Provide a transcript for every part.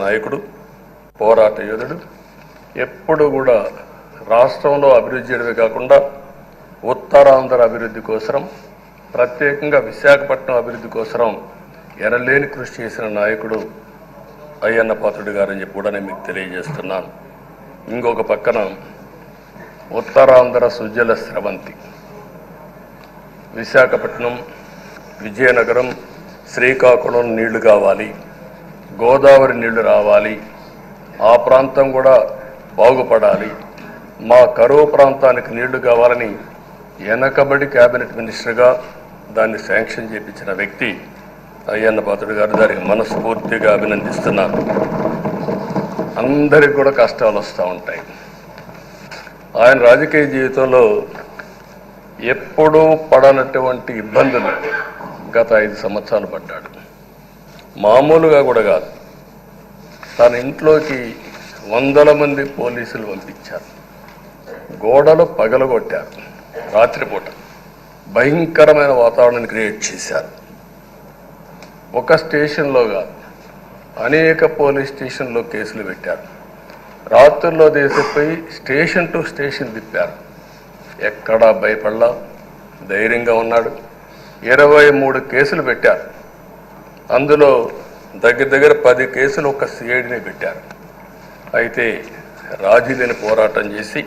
నాయకుడు, పోరాట యోధుడు. ఎప్పుడు కూడా రాష్ట్రంలో అభివృద్ధి చేయడమే కాకుండా ఉత్తరాంధ్ర అభివృద్ధి కోసం, ప్రత్యేకంగా విశాఖపట్నం అభివృద్ధి కోసం ఎనలేని కృషి చేసిన నాయకుడు అయ్యన్న పాత్రుడు గారని చెప్పి కూడా నేను మీకు తెలియజేస్తున్నాను. ఇంకొక పక్కన ఉత్తరాంధ్ర సుజల స్రవంతి, విశాఖపట్నం, విజయనగరం, శ్రీకాకుళం నీళ్లు కావాలి, గోదావరి నీళ్లు రావాలి, ఆ ప్రాంతం కూడా బాగుపడాలి, మా కరువు ప్రాంతానికి నీళ్లు కావాలని వెనకబడి క్యాబినెట్ మినిస్టర్గా దాన్ని శాంక్షన్ చేయించిన వ్యక్తి అయ్యన్న పాత్రుడు గారు. దానికి మనస్ఫూర్తిగా అభినందిస్తున్నాను. అందరికి కూడా కష్టాలు వస్తూ ఉంటాయి. ఆయన రాజకీయ జీవితంలో ఎప్పుడూ పడనటువంటి ఇబ్బందులు గత 5 సంవత్సరాలు పడ్డాడు. మామూలుగా కూడా కాదు, తన ఇంట్లోకి వందల మంది పోలీసులు పంపించారు, గోడలు పగలగొట్టారు, రాత్రిపూట భయంకరమైన వాతావరణాన్ని క్రియేట్ చేశారు. ఒక స్టేషన్లో కాదు, అనేక పోలీస్ స్టేషన్లో కేసులు పెట్టారు. రాత్రుల్లో దేశపోయి స్టేషన్ టు స్టేషన్ తిప్పారు. ఎక్కడా భయపడలా, ధైర్యంగా ఉన్నాడు. 23 కేసులు పెట్టారు. అందులో దగ్గర 10 కేసులు ఒక సిఐడిని పెట్టారు. అయితే రాజీలేని పోరాటం చేసి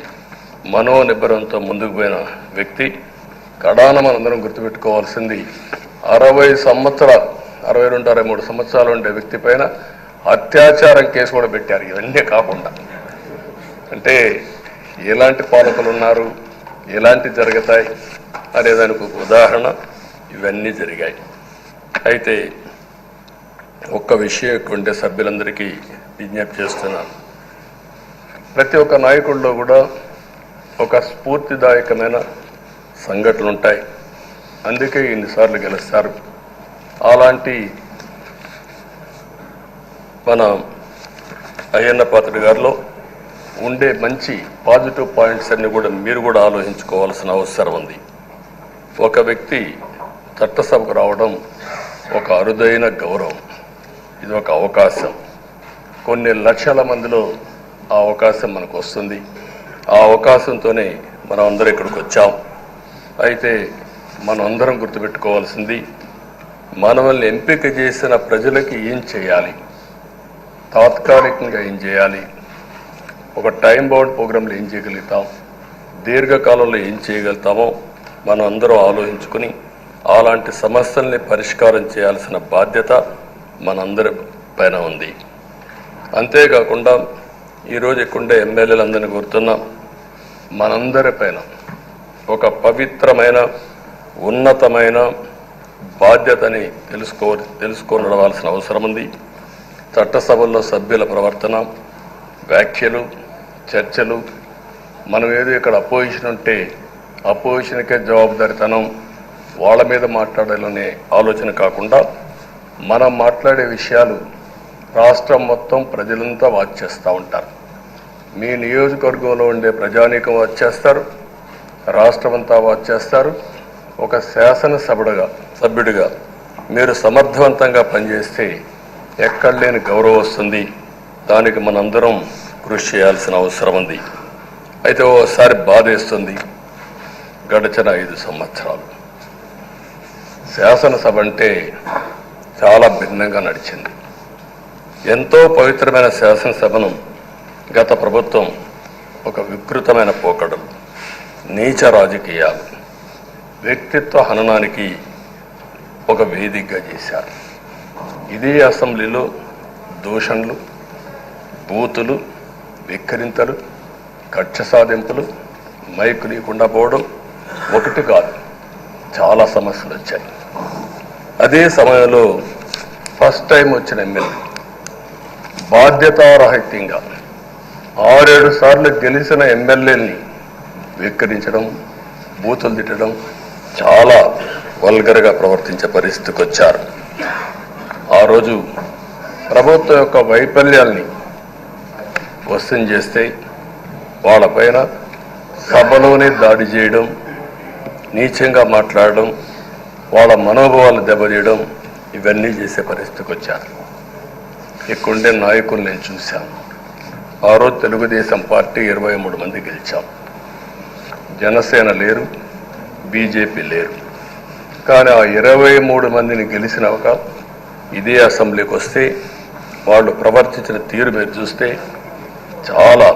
మనోనిబ్బరంతో ముందుకు పోయిన వ్యక్తి. కడాన మనందరం గుర్తుపెట్టుకోవాల్సింది, 62, 63 సంవత్సరాలు ఉండే వ్యక్తి పైన అత్యాచారం కేసు కూడా పెట్టారు. ఇవన్నీ కాకుండా అంటే ఎలాంటి పాలకులు ఉన్నారు, ఎలాంటి జరుగుతాయి అనేదానికి ఒక ఉదాహరణ ఇవన్నీ జరిగాయి. అయితే ఒక్క విషయం ఉండే సభ్యులందరికీ విజ్ఞప్తి చేస్తున్నాను. ప్రతి ఒక్క నాయకుల్లో కూడా ఒక స్ఫూర్తిదాయకమైన సంఘటనలు ఉంటాయి. అందుకే ఇన్నిసార్లు గెలుస్తారు. అలాంటి మన అయ్యన్న పాత్రుడు గారిలో ఉండే మంచి పాజిటివ్ పాయింట్స్ అన్ని కూడా మీరు కూడా ఆలోచించుకోవాల్సిన అవసరం ఉంది. ఒక వ్యక్తి చట్టసభకు రావడం ఒక అరుదైన గౌరవం. ఇది ఒక అవకాశం. కొన్ని లక్షల మందిలో ఆ అవకాశం మనకు వస్తుంది. ఆ అవకాశంతోనే మనం అందరం ఇక్కడికి వచ్చాం. అయితే మనం అందరం గుర్తుపెట్టుకోవాల్సింది, మనల్ని ఎంపిక చేసిన ప్రజలకి ఏం చేయాలి, తాత్కాలికంగా ఏం చేయాలి, ఒక టైం బౌండ్ ప్రోగ్రాంలో ఏం చేయగలుగుతాం, దీర్ఘకాలంలో ఏం చేయగలుగుతామో మనం అందరం ఆలోచించుకుని అలాంటి సమస్యల్ని పరిష్కారం చేయాల్సిన బాధ్యత మనందరి పైన ఉంది. అంతేకాకుండా ఈరోజు ఇక్కడుండే ఎమ్మెల్యేలందరినీ కోరుతున్నాం, మనందరి పైన ఒక పవిత్రమైన ఉన్నతమైన బాధ్యతని తెలుసుకొని నడవాల్సిన అవసరం ఉంది. చట్టసభల్లో సభ్యుల ప్రవర్తన, వ్యాఖ్యలు, చర్చలు, మనం ఏదో ఇక్కడ అపోజిషన్ ఉంటే అపోజిషన్కే జవాబుదారితనం, వాళ్ళ మీద మాట్లాడాలనే ఆలోచన కాకుండా మనం మాట్లాడే విషయాలు రాష్ట్రం మొత్తం ప్రజలంతా వాచ్ చేస్తూ ఉంటారు. మీ నియోజకవర్గంలో ఉండే ప్రజానీకం వాచ్ చేస్తారు, రాష్ట్రం అంతా వాచ్ చేస్తారు. ఒక సభ్యుడిగా మీరు సమర్థవంతంగా పనిచేస్తే ఎక్కడ లేని గౌరవం వస్తుంది. దానికి మనందరం కృషి చేయాల్సిన అవసరం ఉంది. అయితే ఓసారి బాధేస్తుంది, గడిచిన 5 సంవత్సరాలు శాసనసభ అంటే చాలా భిన్నంగా నడిచింది. ఎంతో పవిత్రమైన శాసనసభను గత ప్రభుత్వం ఒక వికృతమైన పోకడలు, నీచ రాజకీయాలు, వ్యక్తిత్వ హననానికి ఒక వేదికగా చేశారు. ఇదే అసెంబ్లీలో దూషణలు, బూతులు, విక్రింతలు, కక్ష సాధింపులు, మైకు లేకుండా పోవడం ఒకటి కాదు, చాలా సమస్యలు వచ్చాయి. అదే సమయంలో ఫస్ట్ టైం వచ్చిన ఎమ్మెల్యే బాధ్యతారాహిత్యంగా 6-7 సార్లు గెలిచిన ఎమ్మెల్యేని విక్రించడం, బూతులు తిట్టడం, చాలా వల్గర్గా ప్రవర్తించే పరిస్థితికి వచ్చారు. ఆ రోజు ప్రభుత్వం యొక్క వైఫల్యాల్ని వశం చేస్తే వాళ్ళపైన సభలోనే దాడి చేయడం, నీచంగా మాట్లాడడం, వాళ్ళ మనోభావాలు దెబ్బతీయడం, ఇవన్నీ చేసే పరిస్థితికి వచ్చారు. ఇక్కడుండే నాయకులు నేను చూశాను. ఆ రోజు తెలుగుదేశం పార్టీ 23 మంది గెలిచాం. జనసేన లేరు, బీజేపీ లేరు. కానీ ఆ 23 మందిని గెలిచినాక ఇదే అసెంబ్లీకి వస్తే వాళ్ళు ప్రవర్తించిన తీరు మీరు చూస్తే చాలా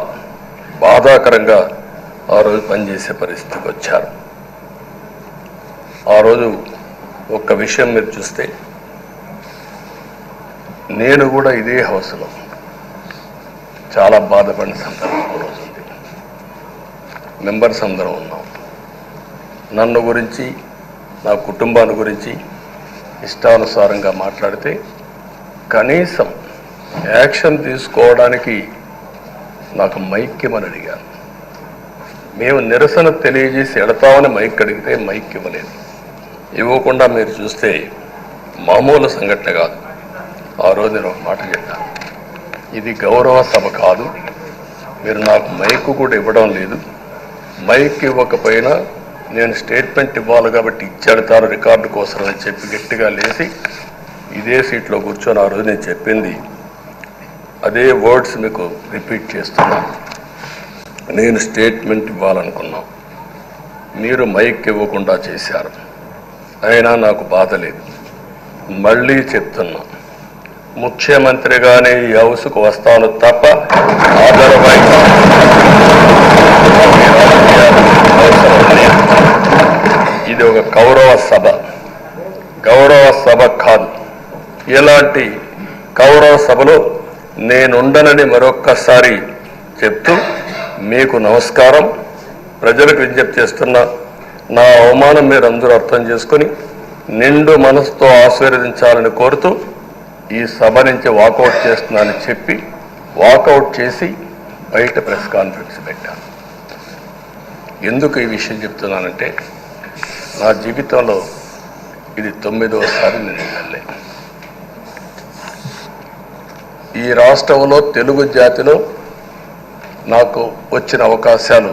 బాధాకరంగా ఆ రోజు పనిచేసే పరిస్థితికి వచ్చారు. ఆ రోజు ఒక్క విషయం మీరు చూస్తే, నేను కూడా ఇదే హౌస్లో చాలా బాధపడిన సందర్భం రోజు ఉంది. మెంబర్స్ అందరం ఉన్నాం. నన్ను గురించి, నా కుటుంబాన్ని గురించి ఇష్టానుసారంగా మాట్లాడితే కనీసం యాక్షన్ తీసుకోవడానికి నాకు మైక్ ఇవ్వమని అడిగాను. మేము నిరసన తెలియజేసి ఎడతామని మైక్ అడిగితే మైక్ ఇవ్వలేదు. ఇవ్వకుండా మీరు చూస్తే మామూలు సంఘటన కాదు. ఆ రోజు నేను ఒక మాట చెప్పాను, ఇది గౌరవ సభ కాదు, మీరు నాకు మైక్ కూడా ఇవ్వడం లేదు. మైక్ ఇవ్వకపోయినా నేను స్టేట్మెంట్ ఇవ్వాలి కాబట్టి ఇచ్చేడతారు రికార్డు కోసం అని చెప్పి గట్టిగా లేచి ఇదే సీట్లో కూర్చొని ఆ రోజు నేను చెప్పింది అదే వర్డ్స్ మీకు రిపీట్ చేస్తున్నాను. నేను స్టేట్మెంట్ ఇవ్వాలనుకున్నాం, మీరు మైక్ ఇవ్వకుండా చేశారు. అయినా నాకు బాధ లేదు. మళ్ళీ చెప్తున్నా, ముఖ్యమంత్రిగానే ఈ హౌస్కు వస్తాను తప్ప ఇది ఒక గౌరవ సభ కాదు. ఇలాంటి గౌరవ సభలో నేనుండనని మరొక్కసారి చెప్తూ మీకు నమస్కారం. ప్రజలకు విజ్ఞప్తి చేస్తున్నా, నా అవమానం మీరు అందరూ అర్థం చేసుకుని నిండు మనసుతో ఆశీర్వదించాలని కోరుతూ ఈ సభ నుంచి వాకౌట్ చేస్తున్నానని చెప్పి వాకౌట్ చేసి బయట ప్రెస్ కాన్ఫరెన్స్ పెట్టాను. ఎందుకు ఈ విషయం చెప్తున్నానంటే, నా జీవితంలో ఇది 9వసారి నేను ఎమ్మెల్యే. ఈ రాష్ట్రంలో తెలుగు జాతిలో నాకు వచ్చిన అవకాశాలు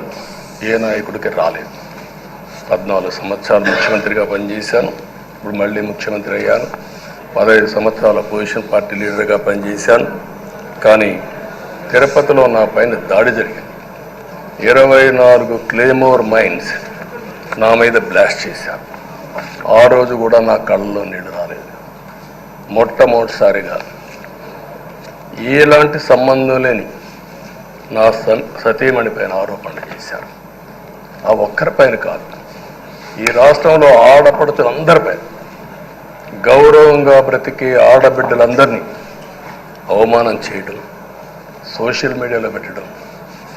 ఏ నాయకుడికి రాలేదు. 14 సంవత్సరాలు ముఖ్యమంత్రిగా పనిచేశాను. ఇప్పుడు మళ్ళీ ముఖ్యమంత్రి అయ్యాను. 15 సంవత్సరాల అపోజిషన్ పార్టీ లీడర్గా పనిచేశాను. కానీ తిరుపతిలో నా పైన దాడి జరిగింది. 24 క్లేమోర్ మైన్స్ నా మీద బ్లాస్ట్ చేశారు. ఆ రోజు కూడా నా కళ్ళలో నీళ్లు రాలేదు. మొట్టమొదటిసారిగా ఎలాంటి సంబంధం లేని నా సతీమణి పైన ఆరోపణలు చేశారు. ఆ ఒక్కరిపైన కాదు, ఈ రాష్ట్రంలో ఆడపడుతులందరిపైన, గౌరవంగా బ్రతికే ఆడబిడ్డలందరినీ అవమానం చేయడం, సోషల్ మీడియాలో పెట్టడం,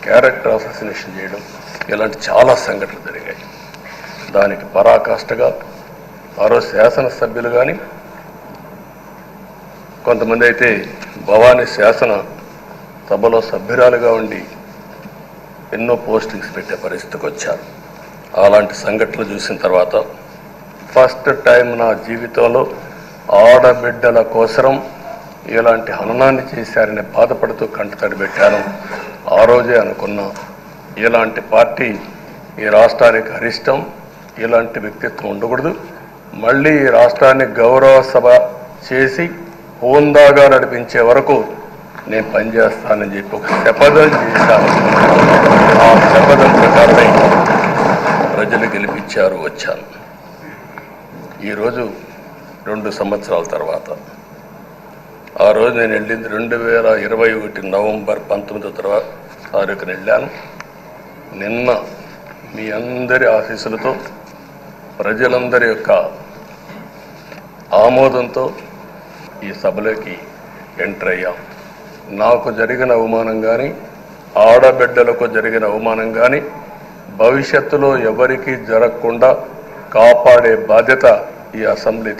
క్యారెక్టర్ అసాసినేషన్ చేయడం, ఇలాంటి చాలా సంఘటనలు జరిగాయి. దానికి పరాకాష్ఠగా ఆ రోజు శాసనసభ్యులు కానీ, కొంతమంది అయితే భవానీ శాసన సభలో సభ్యురాలుగా ఉండి ఎన్నో పోస్టింగ్స్ పెట్టే పరిస్థితికి వచ్చారు. అలాంటి సంఘటనలు చూసిన తర్వాత ఫస్ట్ టైం నా జీవితంలో ఆడబిడ్డల కోసరం ఇలాంటి హననాన్ని చేశారని బాధపడుతూ కంటతడి పెట్టాను. ఆ రోజే అనుకున్నా, ఇలాంటి పార్టీ ఈ రాష్ట్రానికి అరిష్టం, ఇలాంటి వ్యక్తిత్వం ఉండకూడదు. మళ్ళీ ఈ రాష్ట్రాన్ని గౌరవ సభ చేసి హోందాగా నడిపించే వరకు నేను పనిచేస్తానని చెప్పి ఒక శపథం చేశాను. ఆ శపథం ప్రకారమే ప్రజలు గెలిపించారు, వచ్చాను. ఈరోజు 2 సంవత్సరాల తర్వాత, ఆ రోజు నేను వెళ్ళింది 2021 నవంబర్ 19వ తారీఖున వెళ్ళాను. నిన్న మీ అందరి ఆశీస్సులతో, ప్రజలందరి యొక్క ఆమోదంతో ఈ సభలోకి ఎంటర్ అయ్యాం. నాకు జరిగిన అవమానం కానీ, ఆడబిడ్డలకు జరిగిన అవమానం కానీ భవిష్యత్తులో ఎవరికీ జరగకుండా కాపాడే బాధ్యత ఈ అసెంబ్లీ